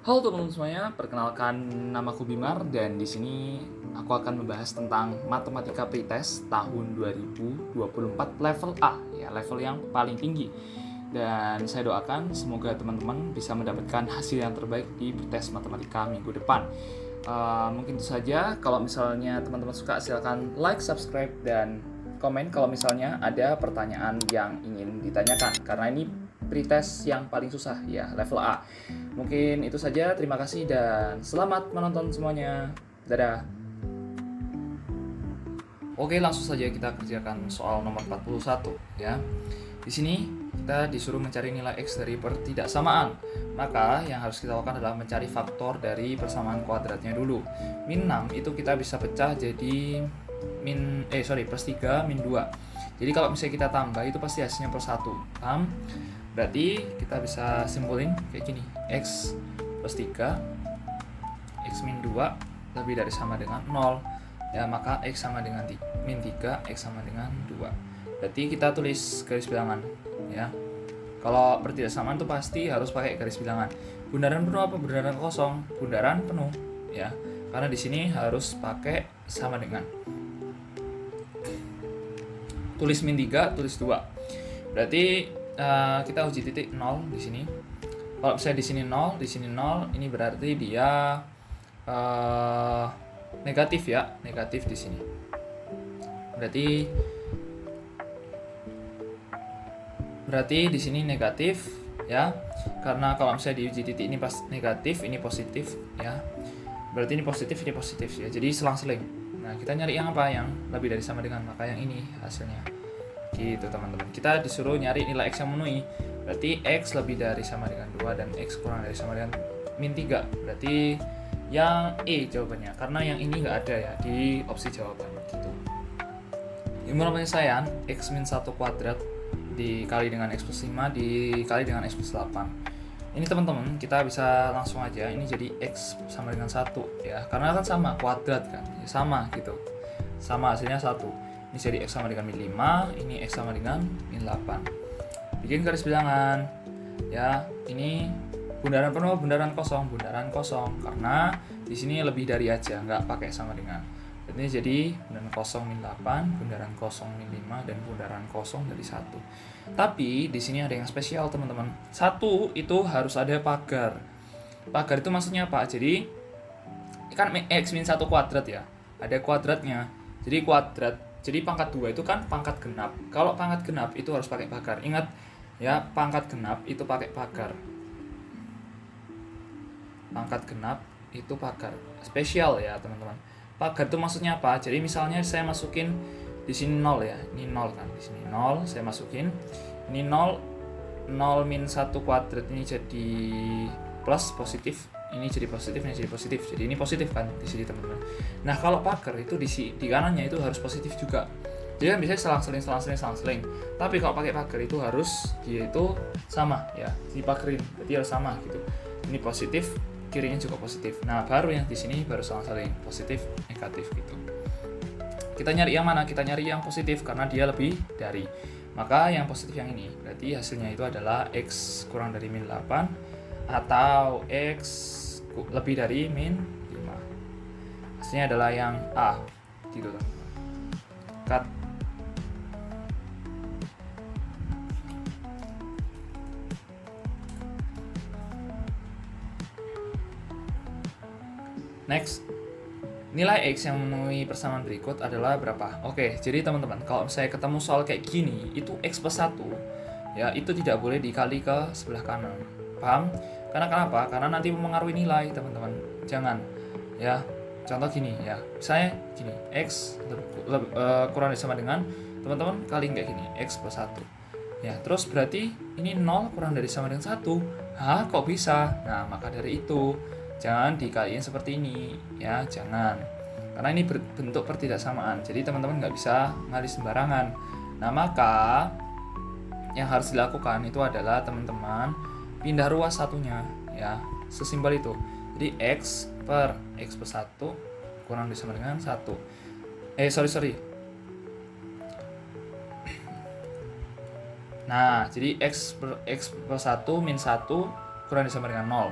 Halo teman-teman semuanya, perkenalkan namaku Bimar dan di sini aku akan membahas tentang matematika pretest tahun 2024 level A, ya level yang paling tinggi. Dan saya doakan semoga teman-teman bisa mendapatkan hasil yang terbaik di pretest matematika minggu depan. Mungkin itu saja. Kalau misalnya teman-teman suka, silakan like, subscribe, dan komen kalau misalnya ada pertanyaan yang ingin ditanyakan. Karena ini pretest yang paling susah ya, level A. Mungkin itu saja. Terima kasih dan selamat menonton semuanya. Dadah. Oke, langsung saja kita kerjakan soal nomor 41 ya. Di sini kita disuruh mencari nilai X dari pertidaksamaan. Maka yang harus kita lakukan adalah mencari faktor dari persamaan kuadratnya dulu. Min 6 itu kita bisa pecah jadi plus 3 min 2. Jadi kalau misalnya kita tambah itu pasti hasilnya per 1. Paham? Berarti kita bisa simpulin kayak gini. X plus 3 X min 2 lebih dari sama dengan 0. Ya, maka X sama dengan min 3, X sama dengan 2. Berarti kita tulis garis bilangan ya. Kalau pertidaksamaan itu pasti harus pakai garis bilangan. Bundaran penuh apa bundaran kosong? Bundaran penuh ya. Karena di sini harus pakai sama dengan. Tulis min 3, tulis 2. Berarti kita uji titik 0 di sini. Kalau misalnya di sini 0, di sini 0, ini berarti dia negatif ya, negatif di sini. Berarti di sini negatif ya. Karena kalau misalnya di uji titik ini pas negatif, ini positif ya. Berarti ini positif ya. Jadi selang-seling. Nah, kita nyari yang apa? Yang lebih dari sama dengan, maka yang ini hasilnya. Gitu teman-teman. Kita disuruh nyari nilai X yang memenuhi. Berarti X lebih dari sama dengan 2 dan X kurang dari sama dengan min 3. Berarti yang E jawabannya. Karena yang ini nggak ada ya di opsi jawaban gitu. Ilmu penyelesaian X min 1 kuadrat dikali dengan X plus 5 dikali dengan X plus 8. Ini teman-teman kita bisa langsung aja, ini jadi X sama dengan 1 ya. Karena kan sama, kuadrat kan, ya, sama gitu. Sama hasilnya 1. Ini jadi X sama dengan min 5, ini X sama dengan min 8. Bikin garis bilangan ya. Ini bundaran penuh, bundaran kosong, karena di sini lebih dari aja, nggak pakai sama dengan. Ini jadi bundaran kosong min 8, bundaran kosong min 5, dan bundaran kosong dari 1. Tapi di sini ada yang spesial teman-teman. 1 itu harus ada pagar. Pagar itu maksudnya apa? Jadi kan X min 1 kuadrat ya, ada kuadratnya. Jadi kuadrat, jadi pangkat 2 itu kan pangkat genap. Kalau pangkat genap itu harus pakai pagar. Ingat ya, pangkat genap itu pakai pagar. Pangkat genap itu pagar. Spesial ya teman-teman. Pagar itu maksudnya apa? Jadi misalnya saya masukin di sini 0 ya. Ini 0 kan. Di sini 0 saya masukin. Ini 0 min 1 kuadrat ini jadi plus positif. Ini jadi positif, ini jadi positif. Jadi ini positif kan di sini teman-teman. Nah, kalau pagar itu di kanannya itu harus positif juga. Jadi kan biasanya selang-seling. Tapi kalau pakai pagar itu harus dia itu sama ya. Dipagerin. Berarti harus sama gitu. Ini positif, kirinya juga positif. Nah, baru yang di sini baru selang-seling positif, negatif gitu. Kita nyari yang mana? Kita nyari yang positif karena dia lebih dari. Maka yang positif yang ini. Berarti hasilnya itu adalah X kurang dari min 8 atau X lebih dari min 5. Hasilnya adalah yang A. Gitu kan. Cut. Next. Nilai X yang memenuhi persamaan berikut adalah berapa? Oke, jadi teman-teman, kalau saya ketemu soal kayak gini, itu X plus 1, ya itu tidak boleh dikali ke sebelah kanan. Paham? Karena kenapa? Karena nanti mempengaruhi nilai, teman-teman. Jangan. Ya, contoh gini ya. Saya gini, X kurang dari sama dengan, teman-teman kali kayak gini, X plus 1. Ya, terus berarti ini 0 kurang dari sama dengan 1. Hah, kok bisa? Nah, maka dari itu jangan dikaliin seperti ini ya, jangan. Karena ini bentuk pertidaksamaan. Jadi teman-teman nggak bisa ngali sembarangan. Nah, maka yang harus dilakukan itu adalah teman-teman pindah ruas satunya ya. Sesimpel itu. Jadi X per X plus 1 kurang dari sama dengan 1. Nah, jadi X plus 1 min 1 kurang dari sama dengan 0.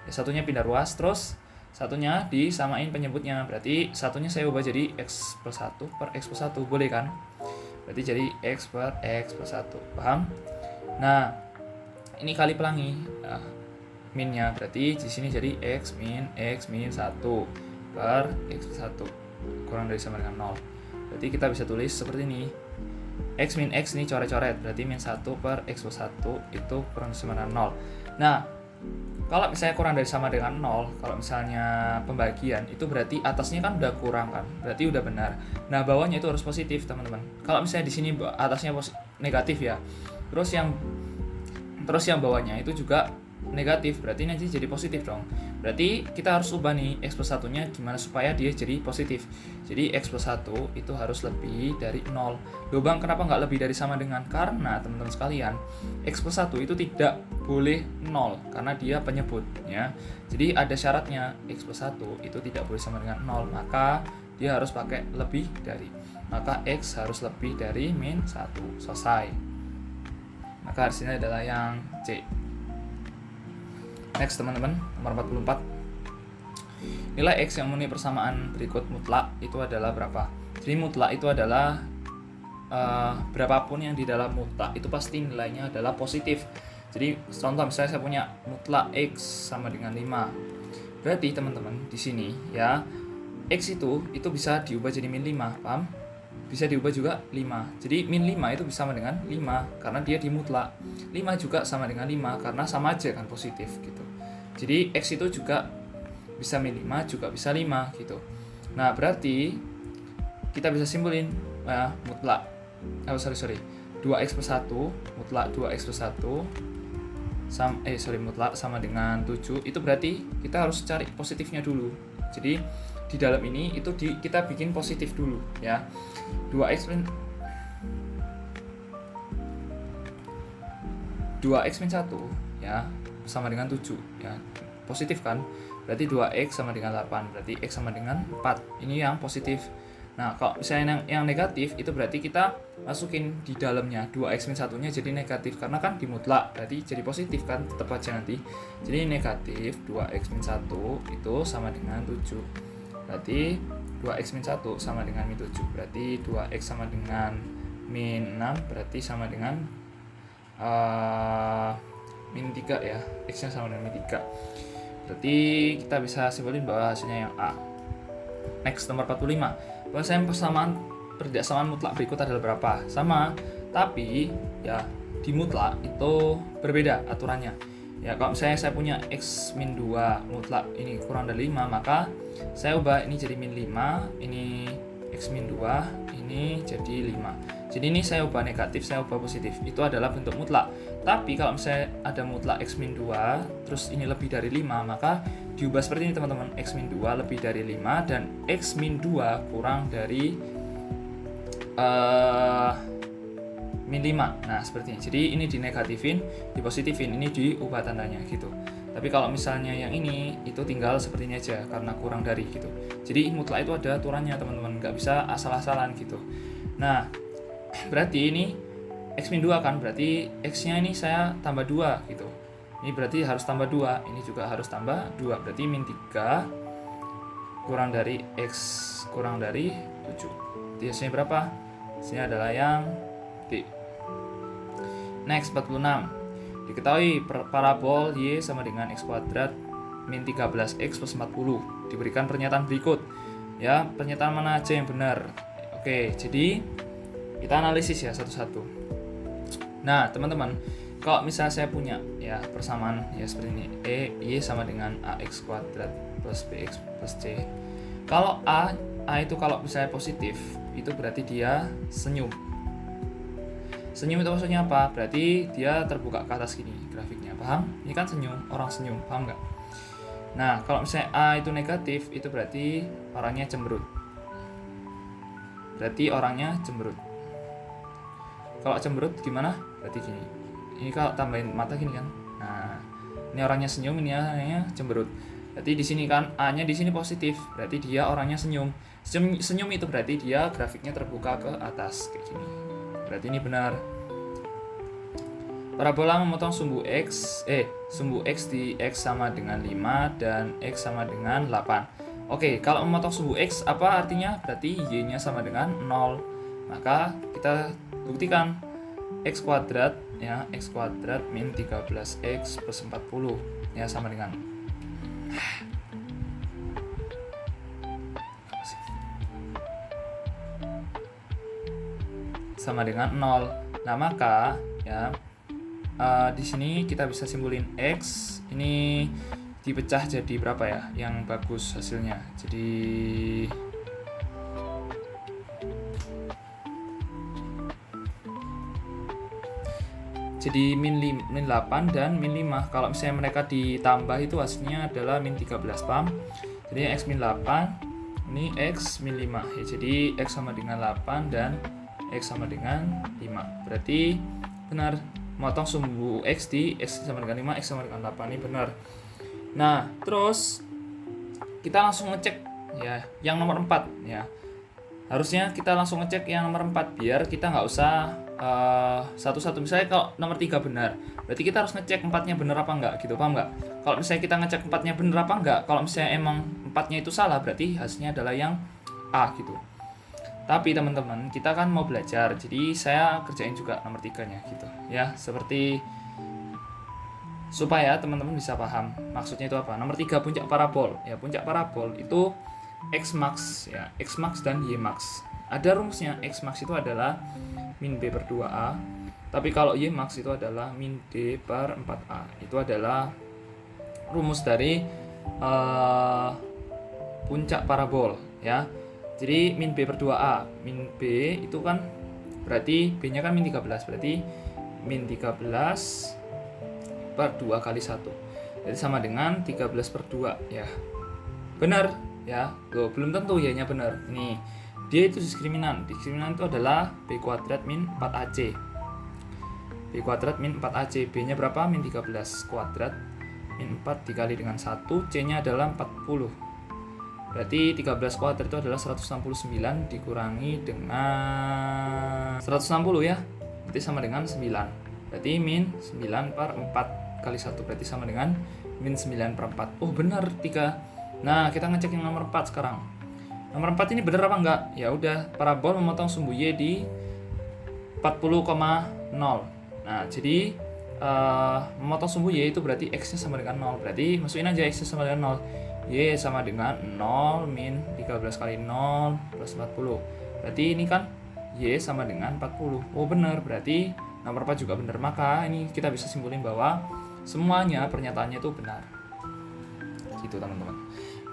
ya, satunya pindah ruas, terus satunya disamain penyebutnya. Berarti satunya saya ubah jadi X plus 1 per X plus 1, boleh kan? Berarti jadi X per X plus 1, paham? Nah, ini kali pelangi minnya, berarti di sini jadi X min 1 per X plus 1 kurang dari sama dengan 0. Berarti kita bisa tulis seperti ini. X min X ini coret-coret, berarti min 1 per X plus 1 itu kurang dari sama dengan 0. Nah, kalau misalnya kurang dari sama dengan 0, kalau misalnya pembagian, itu berarti atasnya kan udah kurang kan, berarti udah benar. Nah, bawahnya itu harus positif, teman-teman. Kalau misalnya di sini atasnya negatif ya, terus yang bawahnya itu juga negatif, berarti nanti jadi positif dong. Berarti kita harus ubah nih X plus 1-nya gimana supaya dia jadi positif. Jadi X plus 1 itu harus lebih dari 0. Loh bang, kenapa nggak lebih dari sama dengan? Karena teman-teman sekalian, X plus 1 itu tidak boleh 0 karena dia penyebut ya. Jadi ada syaratnya, X plus 1 itu tidak boleh sama dengan 0, maka dia harus pakai lebih dari. Maka X harus lebih dari min 1. Selesai. Maka hasilnya adalah yang C. Next teman-teman, nomor 44. Nilai X yang memenuhi persamaan berikut mutlak itu adalah berapa? Jadi mutlak itu adalah berapapun yang di dalam mutlak itu pasti nilainya adalah positif. Jadi contoh misalnya saya punya mutlak X sama dengan 5. Berarti teman-teman di sini ya, X itu bisa diubah jadi min 5, paham? Bisa diubah juga 5. Jadi min 5 itu bisa sama dengan 5 karena dia di mutlak. 5 juga sama dengan 5 karena sama aja kan, positif gitu. Jadi X itu juga bisa min 5 juga bisa 5 gitu. Nah, berarti kita bisa simpulin mutlak 2x plus 1 mutlak 2x plus 1 mutlak sama dengan 7. Itu berarti kita harus cari positifnya dulu. Jadi di dalam ini itu kita bikin positif dulu ya. 2x min 1 ya sama dengan 7 ya. Positif kan? Berarti 2x sama dengan 8. Berarti x sama dengan 4. Ini yang positif. Nah, kalau misalnya yang negatif itu berarti kita masukin di dalamnya 2x min 1-nya jadi negatif karena kan di mutlak. Berarti jadi positif kan, tetap aja nanti. Jadi negatif 2x min 1 itu sama dengan 7. Berarti 2x min 1 sama dengan min 7. Berarti 2x sama dengan min 6 berarti sama dengan min 3 ya. X-nya sama dengan min 3. Berarti kita bisa simpulin bahwa hasilnya yang A. Next, nomor 45. Persamaan mutlak berikut adalah berapa? Sama, tapi ya di mutlak itu berbeda aturannya. Ya, kalau misalnya saya punya X min 2 mutlak ini kurang dari 5, maka saya ubah ini jadi min 5, ini X min 2, ini jadi 5. Jadi ini saya ubah negatif, saya ubah positif. Itu adalah bentuk mutlak. Tapi kalau misalnya ada mutlak X min 2, terus ini lebih dari 5, maka diubah seperti ini teman-teman. X min 2 lebih dari 5 dan X min 2 kurang dari min 5. Nah, seperti ini. Jadi ini dinegatifin, dipositifin, ini diubah tandanya gitu. Tapi kalau misalnya yang ini itu tinggal seperti ini aja karena kurang dari gitu. Jadi mutlak itu ada aturannya teman-teman, nggak bisa asal-asalan gitu. Nah, berarti ini X min 2 kan, berarti X-nya ini saya tambah 2 gitu. Ini berarti harus tambah 2, ini juga harus tambah 2. Berarti min 3 kurang dari X kurang dari 7. Jadi hasilnya berapa? Hasilnya adalah yang D. Next, 46. Diketahui parabol Y sama dengan X kuadrat min 13X plus 40. Diberikan pernyataan berikut. Ya, pernyataan mana aja yang benar? Oke, jadi kita analisis ya satu-satu. Nah, teman-teman, kalau misalnya saya punya ya persamaan ya seperti ini, Y sama dengan AX kuadrat plus BX plus C. Kalau A itu kalau misalnya positif, itu berarti dia senyum. Senyum itu maksudnya apa? Berarti dia terbuka ke atas gini grafiknya, paham? Ini kan senyum, orang senyum, paham nggak? Nah, kalau misalnya A itu negatif, itu berarti orangnya cemberut. Berarti orangnya cemberut. Kalau cemberut gimana? Berarti gini. Ini kalau tambahin mata gini kan. Nah, ini orangnya senyum, ini orangnya cemberut. Berarti di sini kan A-nya di sini positif. Berarti dia orangnya senyum. Senyum itu berarti dia grafiknya terbuka ke atas kayak gini. Berarti ini benar. Parabola memotong sumbu x di x sama dengan 5 dan x sama dengan 8. Oke, kalau memotong sumbu x apa artinya? Berarti y-nya sama dengan 0. Maka kita buktikan x kuadrat ya, x kuadrat min 13x plus 40 ya sama dengan sama dengan 0. Nah, maka ya di sini kita bisa simpulin x ini dipecah jadi berapa ya yang bagus hasilnya. Jadi min 8 dan min 5. Kalau misalnya mereka ditambah itu hasilnya adalah min 13, paham? Jadi x min 8 ini x min 5 ya. Jadi x sama dengan 8 dan x sama dengan 5. Berarti benar, motong sumbu x di x sama dengan 5, x sama dengan 8 ini benar. Nah, terus kita langsung ngecek ya yang nomor 4 ya. Harusnya kita langsung ngecek yang nomor 4 biar kita nggak usah satu-satu. Misalnya kalau nomor 3 benar, berarti kita harus ngecek 4-nya benar apa enggak gitu, paham nggak? Kalau misalnya kita ngecek 4-nya benar apa enggak, kalau misalnya emang 4-nya itu salah, berarti hasilnya adalah yang A gitu. Tapi teman-teman, kita kan mau belajar, jadi saya kerjain juga nomor 3-nya gitu ya, seperti supaya teman-teman bisa paham maksudnya itu apa. Nomor 3 puncak parabol ya, puncak parabol itu x max ya, x max dan y max. Ada rumusnya, x max itu adalah min b per 2a, tapi kalau y max itu adalah min d per 4a. Itu adalah rumus dari puncak parabol ya. Jadi min b per 2a, min b itu kan berarti b nya kan min 13, berarti min 13 per 2 kali 1, jadi sama dengan 13 per 2 ya. Benar ya, loh, belum tentu y nya benar. Ini dia itu diskriminan itu adalah b kuadrat min 4ac, b kuadrat min 4ac. B nya berapa? Min 13 kuadrat min 4 dikali dengan 1, c nya adalah 40. Berarti 13 kuadrat itu adalah 169 dikurangi dengan 160 ya, berarti sama dengan 9. Berarti min 9 per 4 kali 1, berarti sama dengan min 9 per 4. Oh benar 3. Nah, kita ngecek yang nomor 4 sekarang. Nomor 4 ini benar apa enggak? Ya udah, parabol memotong sumbu y di 40,0. Nah, jadi memotong sumbu y itu berarti x-nya sama dengan 0. Berarti masukin aja x-nya sama dengan 0. Y sama dengan 0 min 13 kali 0 plus 40. Berarti ini kan Y sama dengan 40. Oh benar, berarti nomor 4 juga benar. Maka ini kita bisa simpulin bahwa semuanya pernyataannya itu benar. Gitu teman-teman.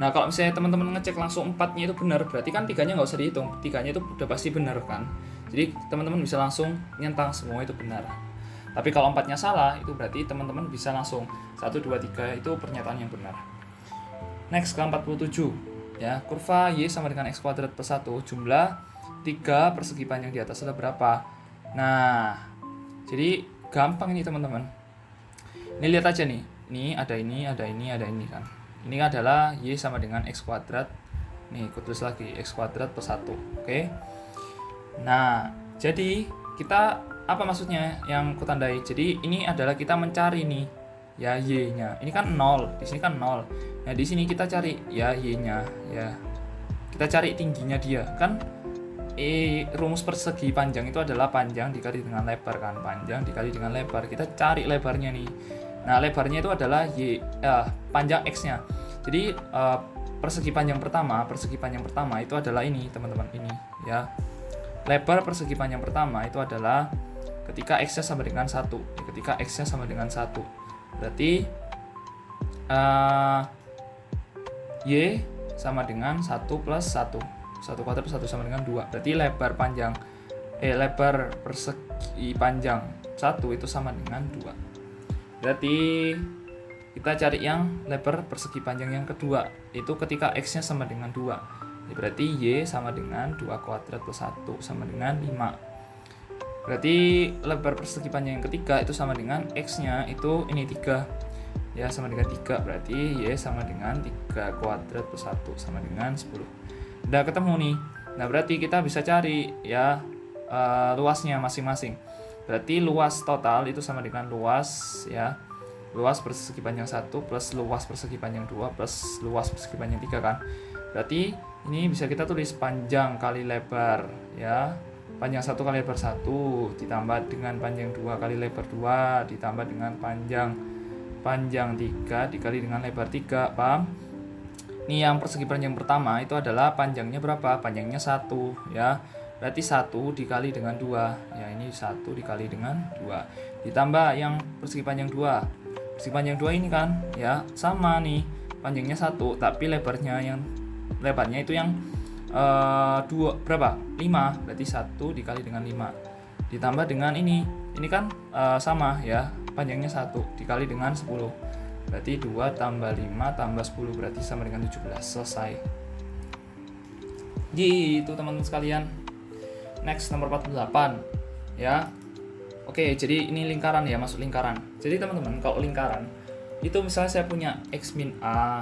Nah kalau misalnya teman-teman ngecek langsung 4-nya itu benar, berarti kan 3-nya nggak usah dihitung. 3-nya itu udah pasti benar kan. Jadi teman-teman bisa langsung nyentang semua itu benar. Tapi kalau 4-nya salah, itu berarti teman-teman bisa langsung 1, 2, 3 itu pernyataan yang benar. Next ke 47 ya, kurva y sama dengan x kuadrat plus 1, jumlah 3 persegi panjang di atas adalah berapa? Nah, jadi gampang ini teman-teman. Ini lihat aja nih, ini ada ini kan. Ini adalah y sama dengan x kuadrat. Nih, aku tulis lagi x kuadrat plus 1. Oke. Nah, jadi kita apa maksudnya yang aku tandai? Jadi ini adalah kita mencari nih ya y-nya. Ini kan 0, di sini kan 0. Nah, di sini kita cari ya y-nya ya. Kita cari tingginya dia. Kan rumus persegi panjang itu adalah panjang dikali dengan lebar kan. Panjang dikali dengan lebar. Kita cari lebarnya nih. Nah, lebarnya itu adalah panjang x-nya. Jadi persegi panjang pertama itu adalah ini, teman-teman, ini ya. Lebar persegi panjang pertama itu adalah ketika x-nya sama dengan 1. Ketika x-nya sama dengan 1. Berarti y sama dengan 1 plus 1. 1 kuadrat plus 1 sama dengan 2. Berarti lebar persegi panjang 1 itu sama dengan 2. Berarti kita cari yang lebar persegi panjang yang kedua. Itu ketika x-nya sama dengan 2. Berarti y sama dengan 2 kuadrat plus 1 sama dengan 5. Berarti lebar persegi panjang yang ketiga itu sama dengan x-nya itu ini 3. Ya, sama dengan 3. Berarti y sama dengan 3 kuadrat plus 1 sama dengan 10. Udah ketemu nih. Nah, berarti kita bisa cari ya luasnya masing-masing. Berarti luas total itu sama dengan luas ya. Luas persegi panjang 1 plus luas persegi panjang 2 plus luas persegi panjang 3 kan. Berarti ini bisa kita tulis panjang kali lebar ya. Panjang 1 kali lebar 1 ditambah dengan panjang 2 kali lebar 2 ditambah dengan panjang 3 dikali dengan lebar 3, paham? Ini yang persegi panjang pertama itu adalah panjangnya berapa? Panjangnya 1 ya. Berarti 1 dikali dengan 2. Ya, ini 1 dikali dengan 2. Ditambah yang persegi panjang 2. Persegi panjang 2 ini kan ya sama nih. Panjangnya 1 tapi lebarnya itu yang 2 berapa? 5. Berarti 1 dikali dengan 5. Ditambah dengan ini kan sama ya. Panjangnya 1 dikali dengan 10. Berarti 2 tambah 5 tambah 10 berarti sama dengan 17. Selesai. Gitu teman-teman sekalian. Next nomor 48 ya. Oke, jadi ini lingkaran ya, masuk lingkaran. Jadi teman-teman kalau lingkaran itu misalnya saya punya x min a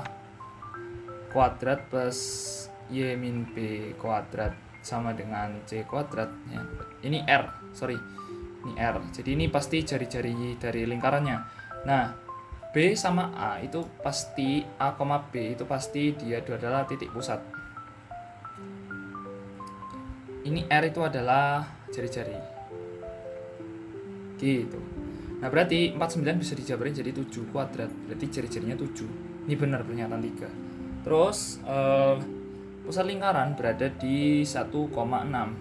kuadrat plus y min b kuadrat sama dengan c kuadrat ya. Ini r, ini r. Jadi ini pasti jari-jari dari lingkarannya. Nah, B sama A itu pasti A, B itu pasti dia adalah titik pusat. Ini R itu adalah jari-jari. Gitu. Nah, berarti 49 bisa dijabarin jadi 7 kuadrat. Berarti jari-jarinya 7. Ini benar pernyataan 3. Terus pusat lingkaran berada di 1,6.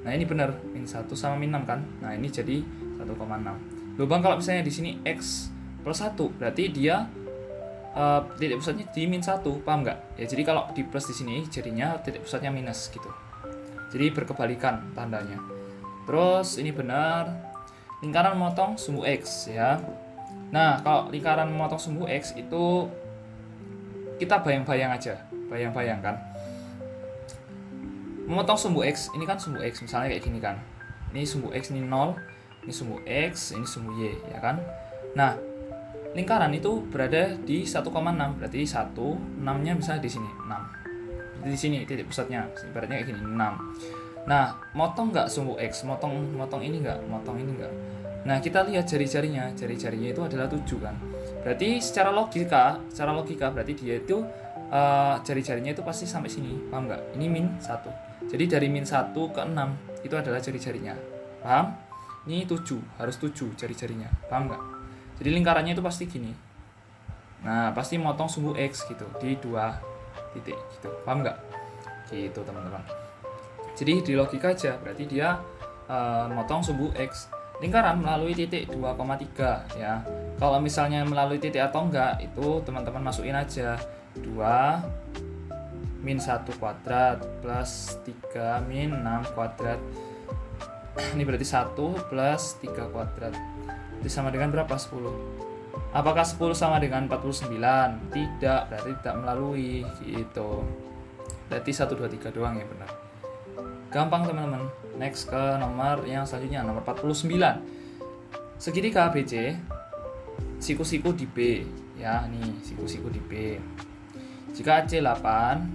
Nah, ini benar, min 1 sama min 6 kan. Nah, ini jadi 1,6. Lubang kalau misalnya di sini X plus 1 berarti dia titik pusatnya di min 1, paham nggak? Ya, jadi kalau di plus di sini jadinya titik pusatnya minus gitu. Jadi berkebalikan tandanya. Terus ini benar, lingkaran memotong sumbu X ya. Nah, kalau lingkaran memotong sumbu X itu kita bayang-bayang aja, bayang-bayang kan. Memotong sumbu X, ini kan sumbu X misalnya kayak gini kan. Ini sumbu X, ini 0, ini sumbu X, ini sumbu Y ya kan. Nah, lingkaran itu berada di 1,6, berarti 1, 6-nya bisa di sini, 6. Berarti di sini titik pusatnya, ibaratnya kayak gini, 6. Nah, motong nggak sumbu X, motong ini nggak, motong ini nggak. Nah, kita lihat jari-jarinya itu adalah 7 kan. Berarti secara logika berarti dia itu jari-jarinya itu pasti sampai sini, paham nggak? Ini min 1. Jadi dari min 1 ke 6 itu adalah jari-jarinya, paham? Ini 7, harus 7 jari-jarinya, paham nggak? Jadi lingkarannya itu pasti gini. Nah, pasti motong sumbu X gitu di 2 titik gitu. Paham nggak? Gitu teman-teman. Jadi di logika aja berarti dia motong sumbu X. Lingkaran melalui titik 2,3 ya. Kalau misalnya melalui titik atau enggak itu teman-teman masukin aja 2 min 1 kuadrat plus 3 min 6 kuadrat. Ini berarti 1 plus 3 kuadrat. Itu sama dengan berapa? 10. Apakah 10 sama dengan 49? Tidak, berarti tidak melalui gitu. Berarti 1, 2, 3 doang ya benar. Gampang teman-teman. Next ke nomor yang selanjutnya, nomor 49. Segitiga ABC, siku-siku di B ya, nih siku-siku di B. Jika AC 8,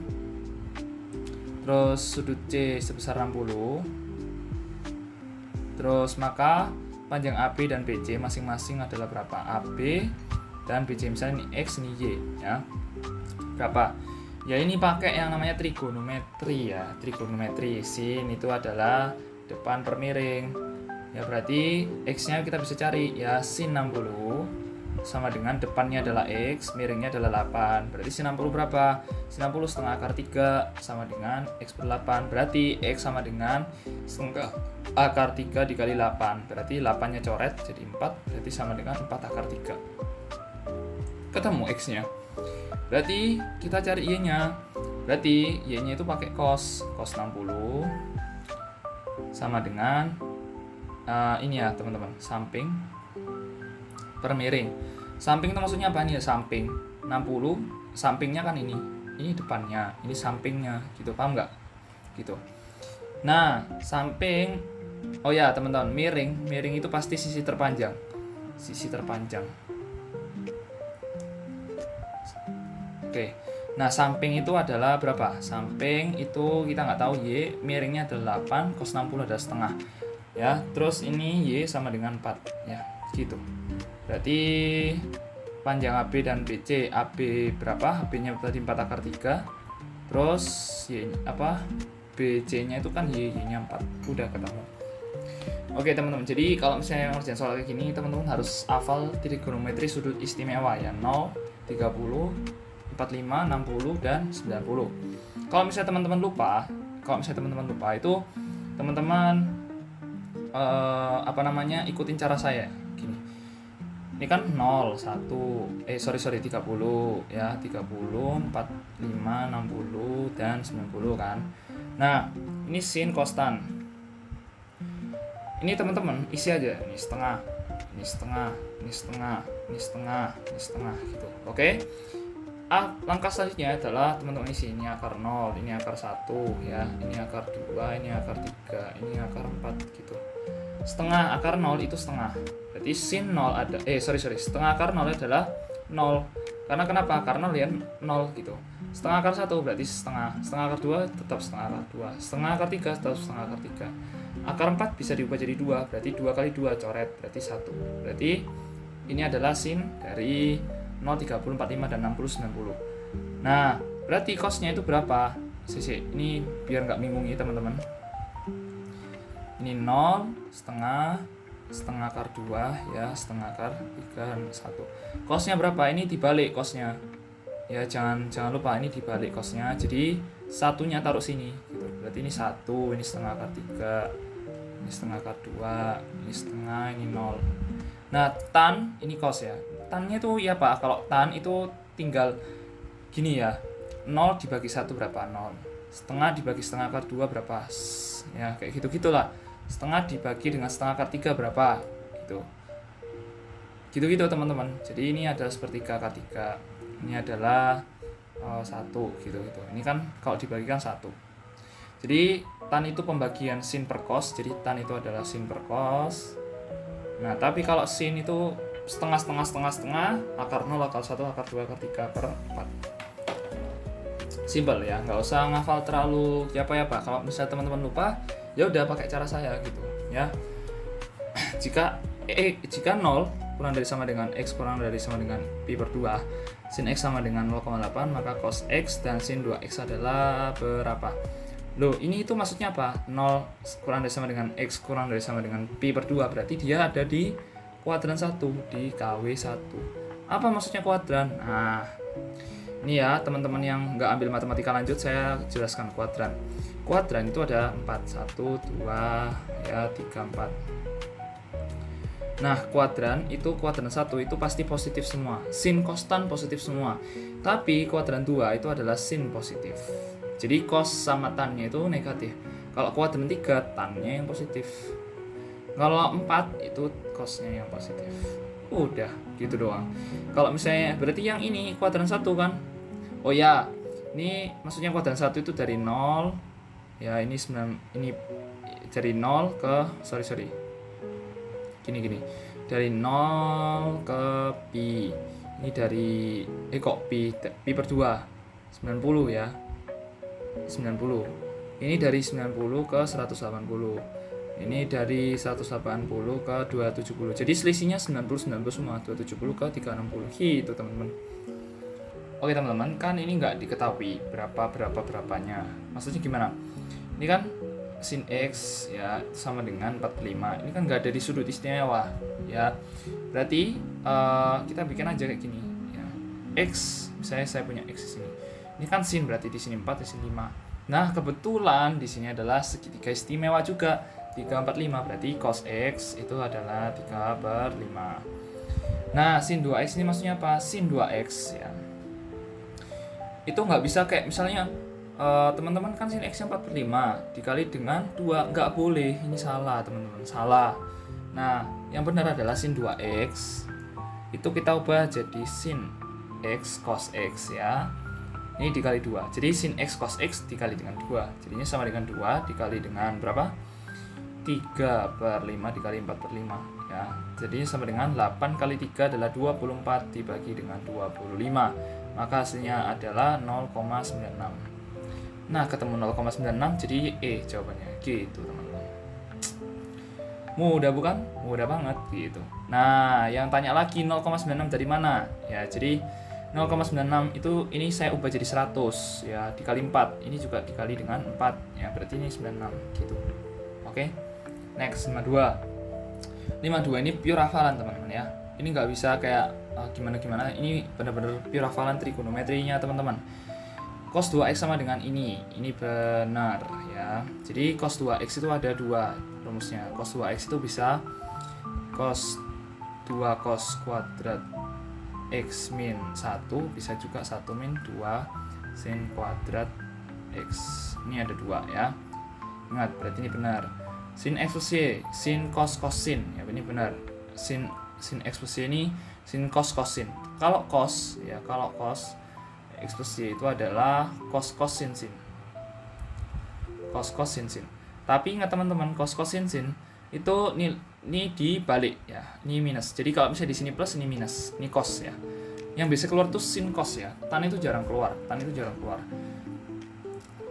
terus sudut C sebesar 60, terus maka panjang AB dan BC masing-masing adalah berapa? AB dan BC misalnya ini X, ini Y ya. Berapa? Ya ini pakai yang namanya trigonometri ya. Trigonometri sin itu adalah depan per miring. Ya berarti X-nya kita bisa cari ya, sin 60 sama dengan depannya adalah X, miringnya adalah 8. Berarti sin 60 berapa? Sin 60 setengah akar 3 sama dengan X per 8. Berarti X sama dengan setengah akar 3 dikali 8. Berarti 8-nya coret jadi 4. Berarti sama dengan 4 akar 3. Ketemu X-nya. Berarti kita cari Y-nya. Berarti Y-nya itu pakai cos 60 sama dengan ini ya teman-teman, samping per miring. Samping itu maksudnya apa nih ya? Samping 60, sampingnya kan ini depannya, ini sampingnya gitu, paham nggak? Gitu. Nah, samping, oh ya teman-teman, miring itu pasti sisi terpanjang. Oke. Nah, samping itu adalah berapa? Samping itu kita nggak tahu Y, miringnya adalah 8, cos 60 adalah setengah. ya. Terus ini Y sama dengan 4 ya, gitu. Berarti panjang AB dan BC, AB berapa? AB-nya tadi 4 akar 3. Terus Y BC-nya itu kan Y-nya 4. Udah ketemu. Oke teman-teman, jadi kalau misalnya ngerjain soal kayak gini, teman-teman harus hafal trigonometri sudut istimewa ya, 0, 30, 45, 60, dan 90. Kalau misalnya teman-teman lupa itu teman-teman ikutin cara saya gini. Ini kan 0, 1, 30 ya, 30, 45, 60, dan 90 kan. Nah, ini sin konstan. Ini teman-teman isi aja, ini setengah, ini setengah, ini setengah, ini setengah, ini setengah gitu. Oke. Langkah selanjutnya adalah teman-teman isi ini akar 0, ini akar 1 ya, ini akar 2, ini akar 3, ini akar 4 gitu. Setengah akar 0 itu setengah. Berarti sin 0 ada setengah akar 0 adalah 0. Karena kenapa? Karena lihat 0 gitu. Setengah akar 1 berarti setengah. Setengah akar 2 tetap setengah akar 2. Setengah akar 3 tetap setengah akar 3. Akar 4 bisa diubah jadi 2, berarti 2 kali 2 coret, berarti 1. Berarti ini adalah sin dari 0, 30, 45, dan 60, 90. Nah, berarti cosnya itu berapa? Ini biar nggak bingung ya teman-teman. Ini 0, setengah akar 2 ya, setengah akar 3, dan 1. Cosnya berapa? Ini dibalik cosnya. Ya, jangan lupa ini dibalik cosnya. Jadi satunya taruh sini gitu. Berarti ini 1, ini setengah akar 3, ini setengah akar 2, ini setengah, ini 0. Nah, tan ini cos ya. Tannya itu ya Pak, kalau tan itu tinggal gini ya. 0 dibagi 1 berapa? 0. Setengah dibagi setengah akar 2 berapa? Ya, kayak gitu-gitulah. Setengah dibagi dengan setengah akar 3 berapa? Gitu-gitu teman-teman. Jadi ini adalah sepertiga akar 3. Ini adalah 1 gitu-gitu. Ini kan kalau dibagikan 1. Jadi tan itu pembagian sin per cos. Jadi tan itu adalah sin per cos. Nah, tapi kalau sin itu setengah, akar 0, akar 1, akar 2, akar 3, akar 4. Simpel ya, nggak usah ngafal terlalu apa Pak. Kalau misalnya teman-teman lupa, ya udah pakai cara saya gitu ya. Jika 0 kurang dari sama dengan x kurang dari sama dengan pi per 2, sin x sama dengan 0,8, maka cos x dan sin 2x adalah berapa? Loh, ini itu maksudnya apa? 0 kurang dari sama dengan x kurang dari sama dengan pi per 2, berarti dia ada di kuadran 1, di KW1. Apa maksudnya kuadran? Nah, ini ya teman-teman yang nggak ambil matematika lanjut, saya jelaskan kuadran. Kuadran itu ada 4, 1, 2, ya 3, 4. Nah, kuadran 1 itu pasti positif semua. Sin konstan positif semua. Tapi kuadran 2 itu adalah sin positif. Jadi cos sama tannya itu negatif. Kalau kuadran 3 tannya yang positif. Kalau 4 itu cosnya yang positif. Udah, gitu doang. Kalau misalnya berarti yang ini kuadran 1 kan? Oh ya, ini maksudnya kuadran 1 itu dari 0. Ya, ini dari 0 ke Gini. Dari 0 ke pi. Ini dari pi per 2. 90 ya. 90. Ini dari 90 ke 180. Ini dari 180 ke 270. Jadi selisihnya 90 semua, 270 ke 360. Gitu, teman-teman. Oke, teman-teman, kan ini nggak diketahui berapanya. Maksudnya gimana? Ini kan sin x ya sama dengan 45. Ini kan nggak ada di sudut istimewa ya. Berarti kita bikin aja kayak gini ya. X, misalnya saya punya x di sini. Ini kan sin, berarti di sini 4, di sini 5. Nah, kebetulan di sini adalah segitiga istimewa juga, 3, 4, 5. Berarti cos x itu adalah 3 per 5. Nah, sin 2x ini maksudnya apa? Sin 2x ya. Itu nggak bisa kayak misalnya teman-teman kan sin x-nya 4 per 5 dikali dengan 2. Nggak boleh, ini salah teman-teman, salah. Nah, yang benar adalah sin 2x itu kita ubah jadi sin x cos x ya. Ini dikali 2. Jadi sin x cos x dikali dengan 2. Jadinya sama dengan 2 dikali dengan berapa? 3 per 5 dikali 4 per 5 ya. Jadinya sama dengan 8 kali 3 adalah 24 dibagi dengan 25. Maka hasilnya adalah 0,96. Nah, ketemu 0,96 jadi E jawabannya. Gitu, teman-teman. Mudah bukan? Mudah banget gitu. Nah, yang tanya lagi 0,96 dari mana? Ya, jadi 0,96 itu ini saya ubah jadi 100 ya, dikali 4. Ini juga dikali dengan 4. Ya, berarti ini 96 gitu. Oke. Next 52. 52 ini pure hafalan, teman-teman ya. Ini nggak bisa kayak gimana-gimana. Ini benar-benar pure hafalan trigonometrinya, teman-teman. Cos 2x sama dengan ini benar ya. Jadi cos 2x itu ada 2 rumusnya. Cos 2x itu bisa cos 2 cos kuadrat x min 1, bisa juga 1 min 2 sin kuadrat x. Ini ada 2 ya. Ingat, berarti ini benar. Sin x plus y, sin cos sin ya, ini benar. Sin x plus y ini sin cos sin. Kalau cos x plus y itu adalah cos sin. Cos sin. Tapi ingat teman-teman, cos sin itu ini dibalik ya. Ini minus. Jadi kalau misalnya di sini plus, ini minus. Ini cos ya. Yang bisa keluar tuh sin cos ya. Tan itu jarang keluar.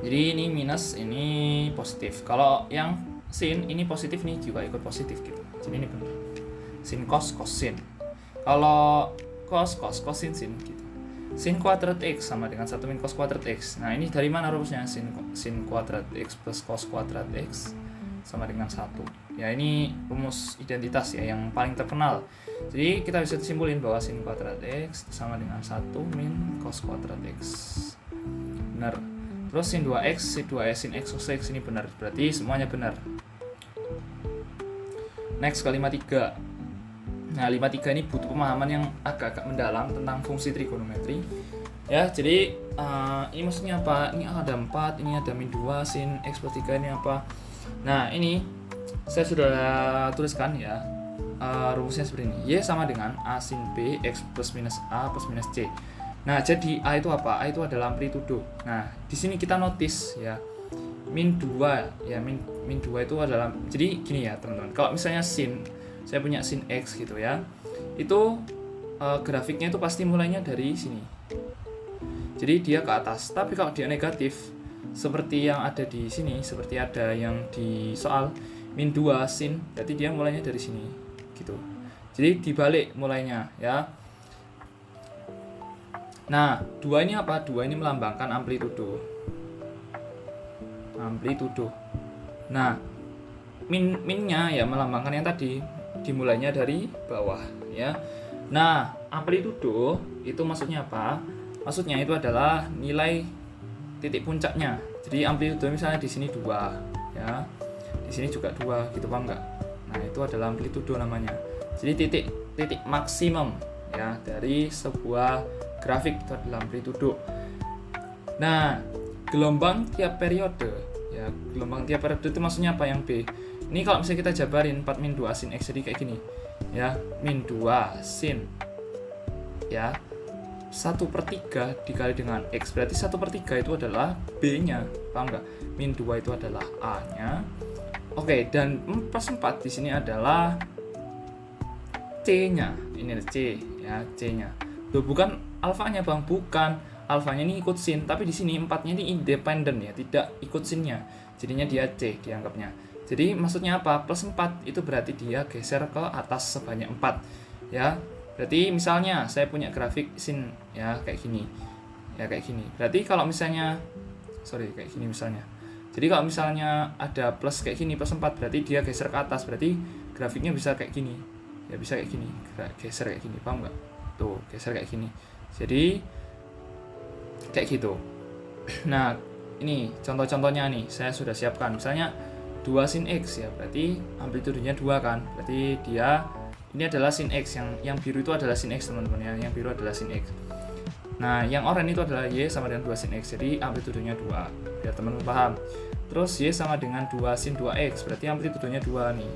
Jadi ini minus, ini positif. Kalau yang sin ini positif, nih juga ikut positif gitu. Jadi ini benar. Sin cos sin. Kalau cos sin gitu. Sin kuadrat x sama dengan 1 min cos kuadrat x. Nah, ini dari mana rumusnya? Sin kuadrat x plus cos kuadrat x sama dengan 1. Ya, ini rumus identitas ya yang paling terkenal. Jadi kita bisa simpulin bahwa sin kuadrat x sama dengan 1 min cos kuadrat x. Benar. Terus sin 2x, sin x cos x ini benar. Berarti semuanya benar. Next ke 53. Nah, 53 ini butuh pemahaman yang agak-agak mendalam tentang fungsi trigonometri. Ya, jadi ini maksudnya apa? Ini ada 4, ini ada min 2, sin x plus 3 ini apa? Nah, ini saya sudah tuliskan ya. Rumusnya seperti ini. Y sama dengan A sin B, X plus minus A plus minus C. Nah, jadi A itu apa? A itu adalah amplitudo. Nah, di sini kita notice ya. Min 2 ya, min 2 itu adalah, jadi gini ya teman-teman. Kalau misalnya saya punya sin X gitu ya, itu grafiknya itu pasti mulainya dari sini, jadi dia ke atas. Tapi kalau dia negatif seperti yang ada di sini, seperti ada yang di soal min 2 sin, berarti dia mulainya dari sini gitu. Jadi dibalik mulainya ya. Nah, 2 ini apa? 2 ini melambangkan amplitudo. Nah, minnya ya melambangkan yang tadi, dimulainya dari bawah ya. Nah, amplitudo itu maksudnya apa? Maksudnya itu adalah nilai titik puncaknya. Jadi amplitudo misalnya di sini 2 ya. Di sini juga 2 gitu, paham enggak? Nah, itu adalah amplitudo namanya. Jadi titik maksimum ya dari sebuah grafik itu adalah amplitudo. Nah, gelombang tiap periode ya, gelombang tiap periode itu maksudnya apa? Yang B. Ini kalau misalnya kita jabarin 4 min 2 sin x, jadi kayak gini ya, min 2 sin ya 1/3 dikali dengan x, berarti 1/3 itu adalah B-nya, paham nggak? Min 2 itu adalah A-nya. Oke, dan 4/4 di sini adalah C-nya. Ini ada C ya, C-nya. Loh, bukan alfanya Bang, bukan. Alfanya ini ikut sin, tapi di sini 4-nya ini independen ya, tidak ikut sinnya. Jadinya dia C dianggapnya. Jadi maksudnya apa? Plus 4 itu berarti dia geser ke atas sebanyak 4 ya. Berarti misalnya saya punya grafik sin ya kayak gini. Ya kayak gini. Berarti kalau misalnya kayak gini misalnya. Jadi kalau misalnya ada plus kayak gini, plus 4, berarti dia geser ke atas. Berarti grafiknya bisa kayak gini. Ya bisa kayak gini. Geser kayak gini, paham nggak? Tuh, geser kayak gini. Jadi kayak gitu. Nah, ini contoh-contohnya nih saya sudah siapkan. Misalnya 2 sin x ya, berarti amplitudonya 2 kan, berarti dia ini adalah sin x, yang biru itu adalah sin x teman-teman ya, yang biru adalah sin x. Nah, yang oranye itu adalah y sama dengan 2 sin x, jadi amplitudonya 2 biar teman-teman paham. Terus y sama dengan 2 sin 2x, berarti amplitudonya 2 nih.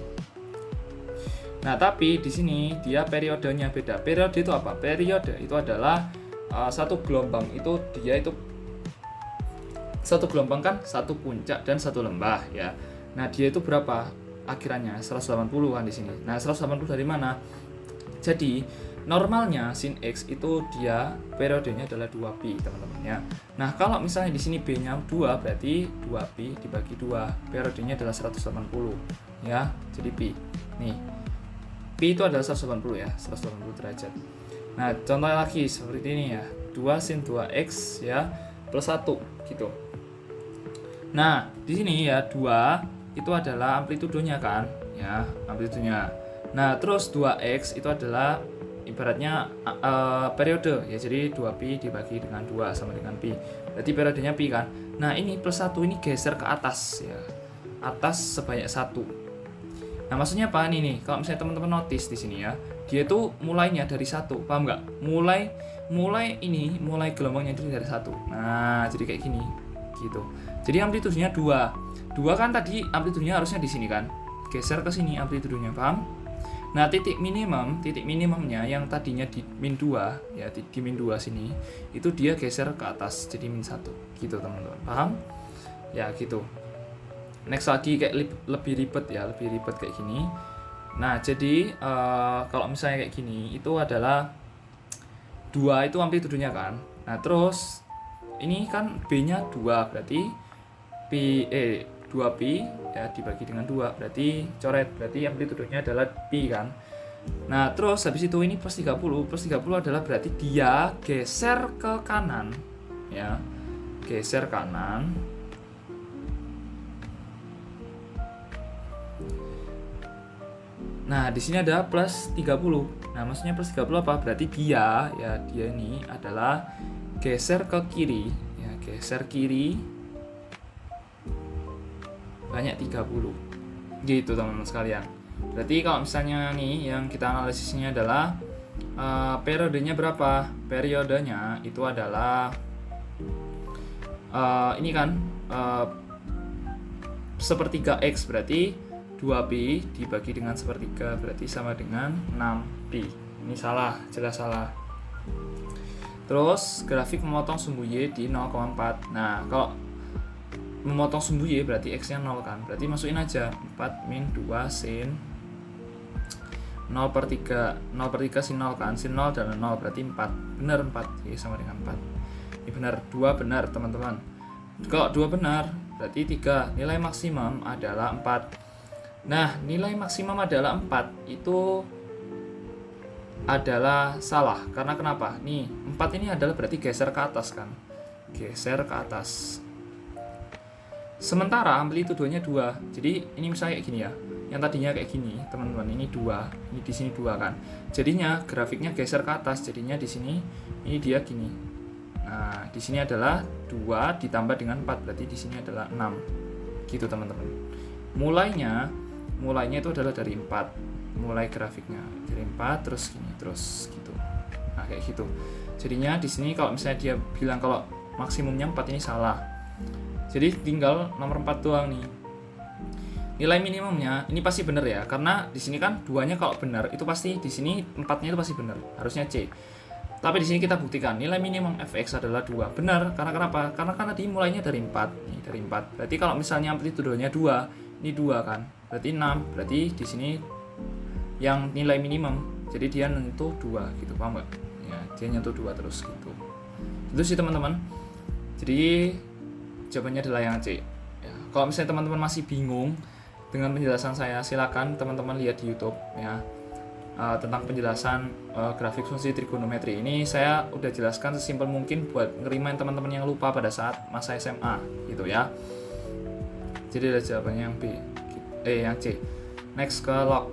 Nah, tapi di sini dia periodenya beda. Periode itu apa? Periode itu adalah satu gelombang itu dia itu satu gelombang kan, satu puncak dan satu lembah ya. Nah, dia itu berapa akhirannya? 180 kan di sini. Nah, 180 dari mana? Jadi, normalnya sin x itu dia periodenya adalah 2pi, teman-teman ya. Nah, kalau misalnya di sini b-nya 2, berarti 2pi dibagi 2. Periodenya adalah 180. ya. Jadi pi. Nih. Pi itu adalah 180 ya, 180 derajat. Nah, contoh lagi seperti ini ya. 2 sin 2x ya plus 1 gitu. Nah, di sini ya 2 itu adalah amplitudenya kan, ya, amplitudenya. Nah, terus 2x itu adalah ibaratnya periode ya. Jadi 2pi dibagi dengan 2 sama dengan pi. Berarti periodenya pi kan. Nah, ini plus 1 ini geser ke atas ya. Atas sebanyak 1. Nah, maksudnya apa nih? Kalau misalnya teman-teman notice di sini ya, dia tuh mulainya dari 1, paham nggak? Mulai gelombangnya itu dari 1. Nah, jadi kayak gini, gitu. Jadi amplitudenya 2. 2 kan tadi amplitudenya harusnya di sini kan, geser ke sini amplitudenya, paham? Nah, titik minimumnya yang tadinya di min 2 ya, di min 2 sini, itu dia geser ke atas jadi min 1, gitu teman-teman, paham? Ya gitu. Next lagi kayak lebih ribet kayak gini. Nah, jadi kalau misalnya kayak gini itu adalah 2 itu amplitudenya kan. Nah, terus ini kan B-nya 2 berarti 2pi ya dibagi dengan 2 berarti coret, berarti amplitudenya adalah pi kan. Nah, terus habis itu ini plus 30 adalah berarti dia geser ke kanan ya. Geser kanan. Nah, di sini ada plus 30. Nah, maksudnya plus 30 apa? Berarti dia ini adalah geser ke kiri, ya, geser kiri banyak 30. Gitu, teman-teman sekalian. Berarti kalau misalnya nih yang kita analisisnya adalah periodenya berapa? Periodenya itu adalah ini kan sepertiga X, berarti 2pi dibagi dengan sepertiga berarti sama dengan 6pi. Ini salah, jelas salah. Terus grafik memotong sumbu Y di 0,4. Nah, kalau memotong sumbu Y berarti X-nya 0 kan. Berarti masukin aja 4 min 2 sin 0/3. 0/3 sin 0 kan. Sin 0 dan 0 berarti 4. Benar 4. Y sama dengan 4. Ini benar, 2 benar teman-teman. Kalau 2 benar berarti 3. Nilai maksimum adalah 4. Nah, nilai maksimum adalah 4 itu adalah salah. Karena kenapa? Nih, 4 ini adalah berarti geser ke atas kan. Geser ke atas. Sementara amplitudenya 2. Jadi, ini misalnya kayak gini ya. Yang tadinya kayak gini, teman-teman, ini 2. Ini di sini 2 kan. Jadinya grafiknya geser ke atas. Jadinya di sini ini dia gini. Nah, di sini adalah 2 ditambah dengan 4, berarti di sini adalah 6. Gitu, teman-teman. Mulainya itu adalah dari 4, mulai grafiknya dari 4 terus gini terus gitu. Nah, kayak gitu. Jadinya di sini kalau misalnya dia bilang kalau maksimumnya 4 ini salah. Jadi tinggal nomor 4 doang nih. Nilai minimumnya ini pasti benar ya, karena di sini kan 2-nya kalau benar itu pasti di sini 4-nya itu pasti benar, harusnya C. Tapi di sini kita buktikan nilai minimum fx adalah 2. Benar, karena kenapa? Karena tadi mulainya dari 4. Nih, dari 4. Berarti kalau misalnya amplitudenya 2, ini 2 kan. Berarti 6. Berarti di sini yang nilai minimum. Jadi dia nyentuh 2 gitu, paham enggak? Ya, dia nyentuh 2 terus gitu. Itu sih teman-teman. Jadi jawabannya adalah yang C. Ya, kalau misalnya teman-teman masih bingung dengan penjelasan saya, silakan teman-teman lihat di YouTube ya. Tentang penjelasan grafik fungsi trigonometri ini saya udah jelaskan sesimpel mungkin buat ngerimain teman-teman yang lupa pada saat masa SMA gitu ya. Jadi ada jawabannya yang B, yang C. Next ke log.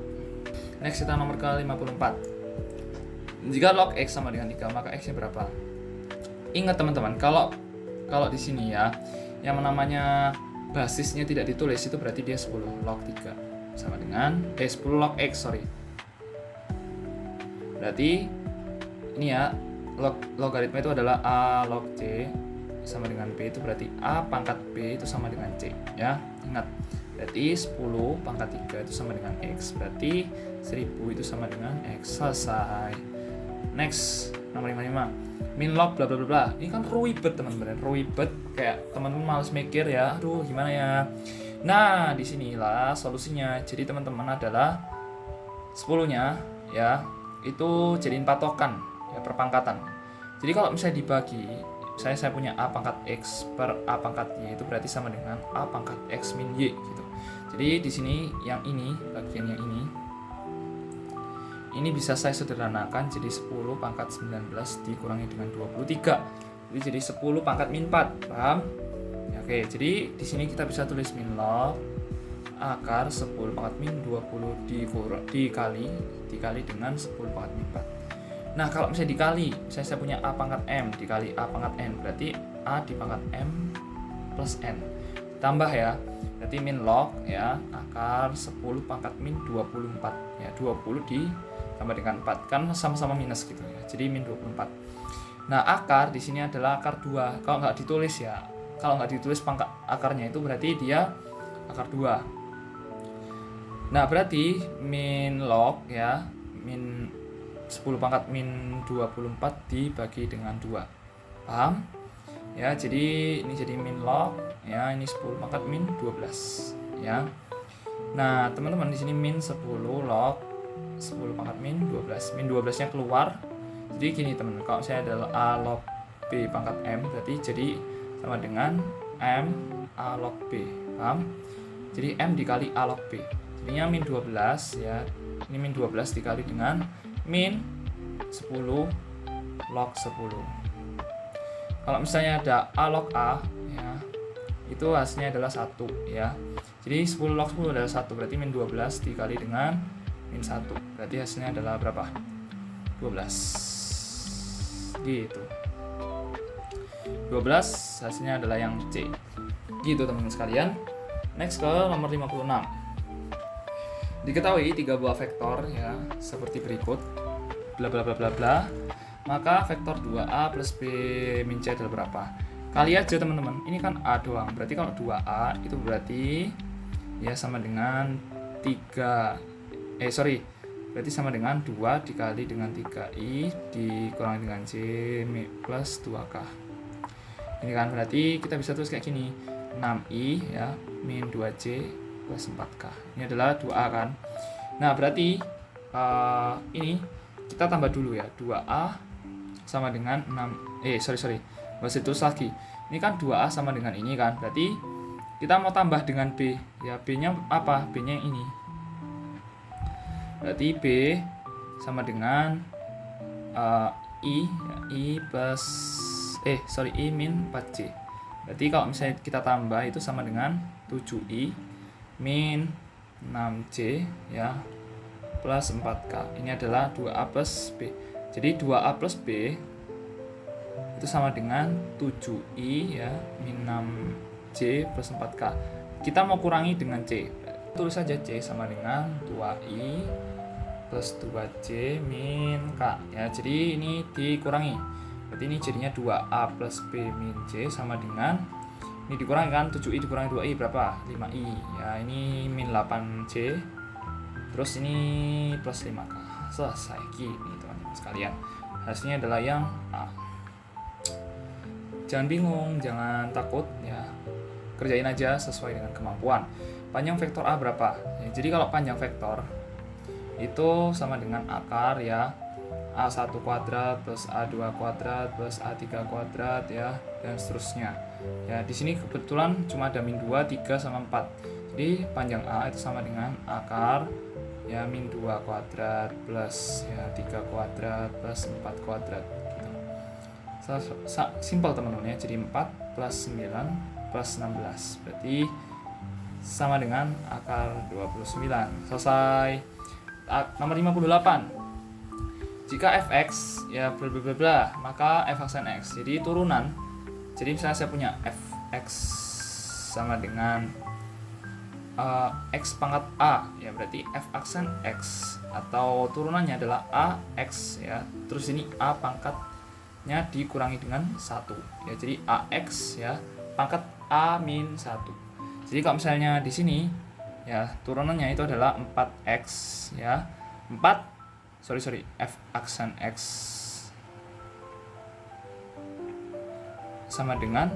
Next kita nomor ke 54. Jika log X sama dengan 3, maka X-nya berapa? Ingat teman-teman, kalau di sini ya, yang namanya basisnya tidak ditulis itu berarti dia 10 log 3 sama dengan 10 log X, Berarti ini ya, logaritma itu adalah A log C sama dengan B, itu berarti A pangkat B itu sama dengan C ya. Ingat, berarti 10 pangkat 3 itu sama dengan X, berarti 1000 itu sama dengan X. Selesai. Next, nomor 55. Min log bla bla bla. Ini kan ruwet teman-teman, ruwet kayak teman-teman males mikir ya. Aduh, gimana ya? Nah, disinilah solusinya. Jadi teman-teman adalah 10-nya ya, itu jadiin patokan ya, perpangkatan. Jadi kalau misalnya dibagi, saya punya A pangkat X per A pangkat Y, itu berarti sama dengan A pangkat X min Y gitu. Jadi di sini yang ini, bagian yang ini bisa saya sederhanakan jadi 10 pangkat 19 dikurangi dengan 23. Jadi 10 pangkat min 4, paham? Ya, oke, jadi di sini kita bisa tulis min log akar 10 pangkat min 20 dikali dengan 10 pangkat min 4. Nah, kalau misalnya dikali, misalnya saya punya A pangkat M dikali A pangkat N, berarti A di pangkat M plus N. Tambah ya, berarti min log ya, akar 10 pangkat min 24. Ya, 20 ditambah dengan 4, kan sama-sama minus gitu ya. Jadi min 24. Nah, akar di sini adalah akar 2. Kalau nggak ditulis ya, kalau nggak ditulis pangkat akarnya itu berarti dia akar 2. Nah, berarti min log ya, min 10 pangkat min 24 dibagi dengan 2. Paham? Ya, jadi ini jadi min log ya, ini 10 pangkat min 12 ya. Nah, teman-teman di sini min 10 log 10 pangkat min 12. Min 12-nya keluar. Jadi gini, teman-teman, kalau saya adalah A log B pangkat M, berarti jadi sama dengan M A log B. Paham? Jadi M dikali A log B. Jadinya min 12 ya. Ini min 12 dikali dengan min 10 log 10. Kalau misalnya ada A log A ya, itu hasilnya adalah 1 ya. Jadi 10 log 10 adalah 1, berarti min 12 dikali dengan min 1. Berarti hasilnya adalah berapa? 12. Gitu. 12 hasilnya adalah yang C. Gitu teman-teman sekalian. Next ke nomor 56. Diketahui 3 buah vektor ya, seperti berikut. Bla bla bla bla bla. Maka vektor 2A plus B min C adalah berapa? Kali aja teman-teman, ini kan A doang. Berarti kalau 2A itu berarti ya sama dengan 3. Berarti sama dengan 2 dikali dengan 3I dikurangi dengan C plus 2K. Ini kan berarti kita bisa tulis kayak gini. 6I ya min 2C plus 4K. Ini adalah 2A kan. Nah, berarti ini kita tambah dulu ya. 2A sama dengan 6 masih terus lagi. Ini kan 2A sama dengan ini kan. Berarti kita mau tambah dengan B. Ya, B-nya apa? B-nya yang ini. Berarti B sama dengan I plus I min 4C. Berarti kalau misalnya kita tambah itu sama dengan 7I min 6C ya plus 4K. Ini adalah 2A plus B. Jadi 2A plus B itu sama dengan 7I ya min 6C plus 4K. Kita mau kurangi dengan C. Tulis saja C sama dengan 2I plus 2C min K ya. Jadi ini dikurangi. Berarti ini jadinya 2A plus B min C sama dengan ini dikurangi kan 7I dikurangi 2I berapa? 5I. Ya, ini min 8C. Terus ini plus 5K. Selesai gini teman-teman sekalian. Hasilnya adalah yang A. Jangan bingung, jangan takut ya. Kerjain aja sesuai dengan kemampuan. Panjang vektor A berapa? Ya, jadi kalau panjang vektor itu sama dengan akar ya A1 kuadrat plus A2 kuadrat plus A3 kuadrat ya, dan seterusnya. Ya, di sini kebetulan cuma ada min 2, 3 sama 4. Jadi panjang A itu sama dengan akar ya min 2 kuadrat plus ya 3 kuadrat plus 4 kuadrat gitu. Simpel teman-teman ya. Jadi 4 plus 9 plus 16 berarti sama dengan akar 29. Selesai. Nomor 58. Jika fx ya bla bla bla bla, maka f aksen x. Jadi turunan. Jadi misalnya saya punya fx sama dengan x pangkat a, ya berarti f aksen x atau turunannya adalah ax ya. Terus ini a pangkatnya dikurangi dengan 1. Ya, jadi ax ya pangkat a min 1. Jadi kalau misalnya di sini ya turunannya itu adalah 4x ya. F aksen x sama dengan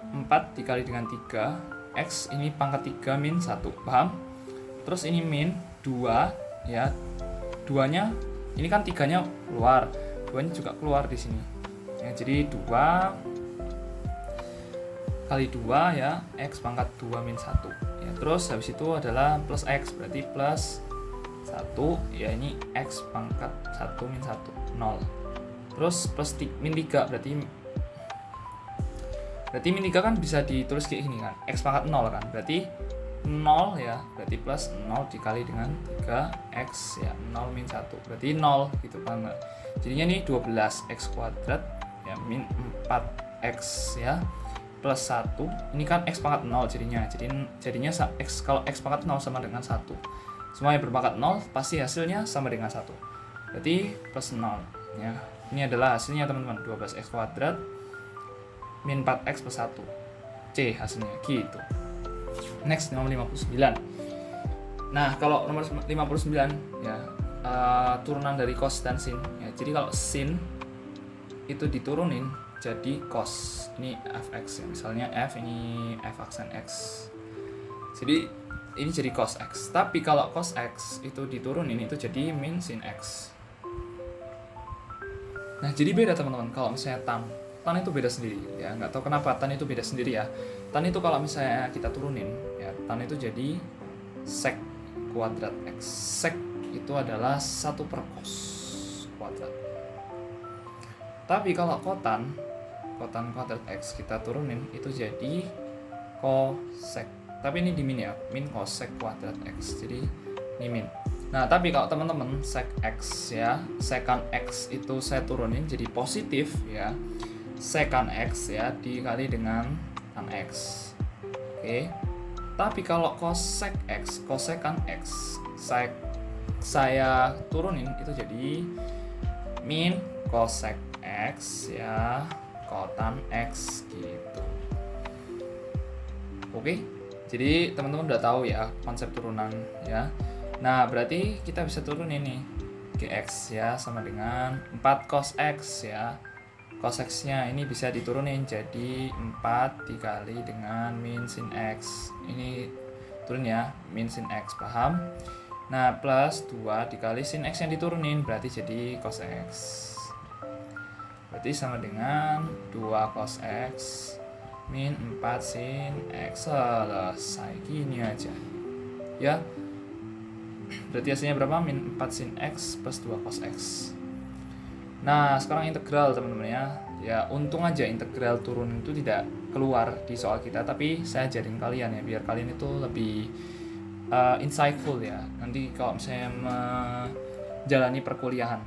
4 dikali dengan 3, x ini pangkat 3 min 1, paham? Terus ini min 2 ya. 2-nya ini kan 3-nya keluar, 2-nya juga keluar di sini. Ya, jadi 2 kali 2 ya, x pangkat 2 min 1 ya. Terus habis itu adalah plus X, berarti plus 1, ya ini X pangkat 1 min 1, 0. Terus plus min 3, berarti min 3 kan bisa ditulis kayak gini kan, X pangkat 0 kan, berarti 0 ya, berarti plus 0 dikali dengan 3X ya, 0 min 1, berarti 0 gitu kan. Jadinya nih 12X kuadrat ya min 4X ya plus 1, ini kan X pangkat 0 jadinya X, kalau X pangkat 0 sama dengan 1, semua yang berpangkat 0 pasti hasilnya sama dengan 1, berarti plus 0 ya. Ini adalah hasilnya teman-teman, 12X kuadrat min 4X plus 1, C hasilnya gitu. Next, nomor 59. Nah, kalau nomor 59 ya, turunan dari cos dan sin ya. Jadi kalau sin itu diturunin jadi cos, ini fx ya. Misalnya f ini f aksen x, jadi ini jadi cos x. Tapi kalau cos x itu diturunin itu jadi min sin x. Nah, jadi beda teman-teman kalau misalnya tan itu beda sendiri ya, nggak tahu kenapa tan itu beda sendiri ya. Tan itu kalau misalnya kita turunin ya, tan itu jadi sec kuadrat x. Sec itu adalah 1 per cos kuadrat. Tapi kalau kotan kuadrat x kita turunin itu jadi cosec. Tapi ini di min ya, min cosec kuadrat x. Jadi ini min. Nah, tapi kalau teman-teman sec x ya, sekan x itu saya turunin jadi positif ya. Sekan x ya dikali dengan tan x. Oke. Tapi kalau cosec x, cosekan x, saya turunin itu jadi min cosec x ya, kotan x gitu. Oke. Jadi teman-teman udah tahu ya konsep turunan ya. Nah, berarti kita bisa turunin nih Gx ya sama dengan 4 cos X ya. Cos X-nya ini bisa diturunin jadi 4 dikali dengan min sin X. Ini turun ya, min sin X, paham? Nah, plus 2 dikali sin X yang diturunin berarti jadi cos X. Berarti sama dengan 2 cos X min 4 sin X. Selesai, gini aja ya. Berarti hasilnya berapa? Min 4 sin X plus 2 cos X. Nah, sekarang integral teman-teman ya. Ya, untung aja integral turun itu tidak keluar di soal kita, tapi saya ajarin kalian ya, biar kalian itu lebih insightful ya. Nanti kalau misalnya menjalani perkuliahan.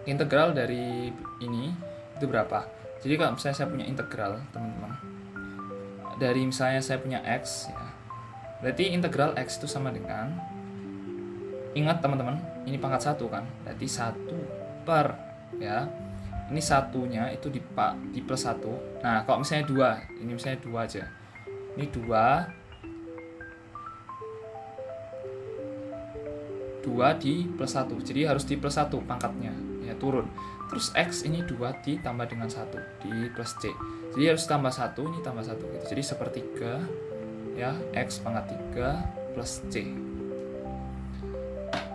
Integral dari ini itu berapa? Jadi kalau misalnya saya punya integral, teman-teman. Dari misalnya saya punya X ya. Berarti integral X itu sama dengan, ingat teman-teman, ini pangkat 1 kan, berarti 1 per ya. Ini satunya itu di plus 1. Nah, kalau misalnya 2, ini misalnya 2 aja. Ini 2 di plus 1. Jadi harus di plus 1 pangkatnya ya, turun. Terus X ini 2 ditambah dengan 1 di plus C. Jadi harus tambah 1, ini tambah 1 gitu. Jadi sepertiga ya, X pangkat 3 plus C.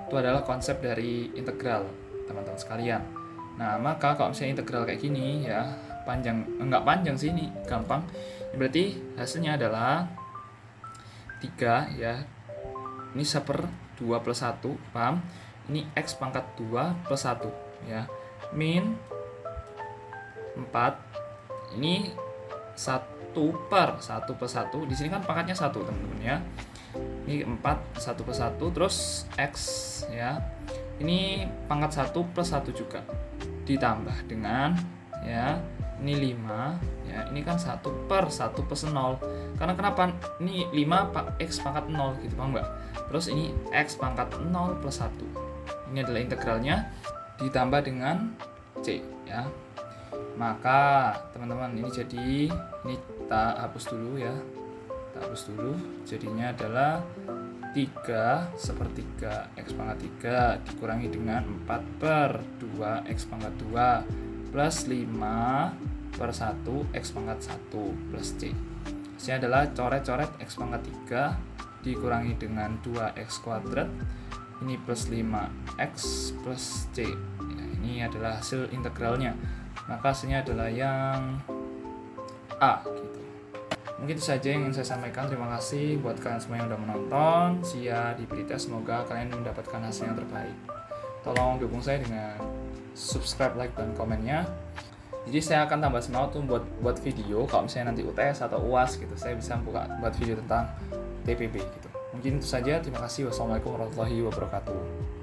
Itu adalah konsep dari integral teman-teman sekalian. Nah, maka kalau misalnya integral kayak gini ya, enggak panjang sih, ini gampang. Berarti hasilnya adalah 3 ya. Ini 1/2 plus 1, paham? Ini X pangkat 2 plus 1 ya. Min 4. Ini 1 per 1 plus 1. Di sini kan pangkatnya 1, teman-teman ya. Ini 4, 1 plus 1, terus X ya. Ini pangkat 1 plus 1 juga. Ditambah dengan ya, ini 5 ya. Ini kan 1 per 1 plus 0. Karena kenapa? Ini 5 X pangkat 0 gitu, paham nggak? Terus ini X pangkat 0 plus 1. Ini adalah integralnya ditambah dengan C ya. Maka teman-teman ini jadi, ini kita hapus dulu ya. Hapus dulu, jadinya adalah 3/3 X pangkat 3 dikurangi dengan 4 per 2 X pangkat 2 plus 5 per 1 X pangkat 1 plus C. Hasilnya adalah coret-coret X pangkat 3 dikurangi dengan 2X kuadrat, ini plus 5X plus C ya, ini adalah hasil integralnya. Maka hasilnya adalah yang A gitu. Mungkin itu saja yang ingin saya sampaikan. Terima kasih buat kalian semua yang udah menonton. Sia di Pelita, semoga kalian mendapatkan hasil yang terbaik. Tolong dukung saya dengan subscribe, like, dan komennya. Jadi saya akan tambah semangat tuh buat video kalau misalnya nanti UTS atau UAS gitu. Saya bisa buat video tentang TPB gitu. Mungkin itu saja. Terima kasih. Wassalamualaikum warahmatullahi wabarakatuh.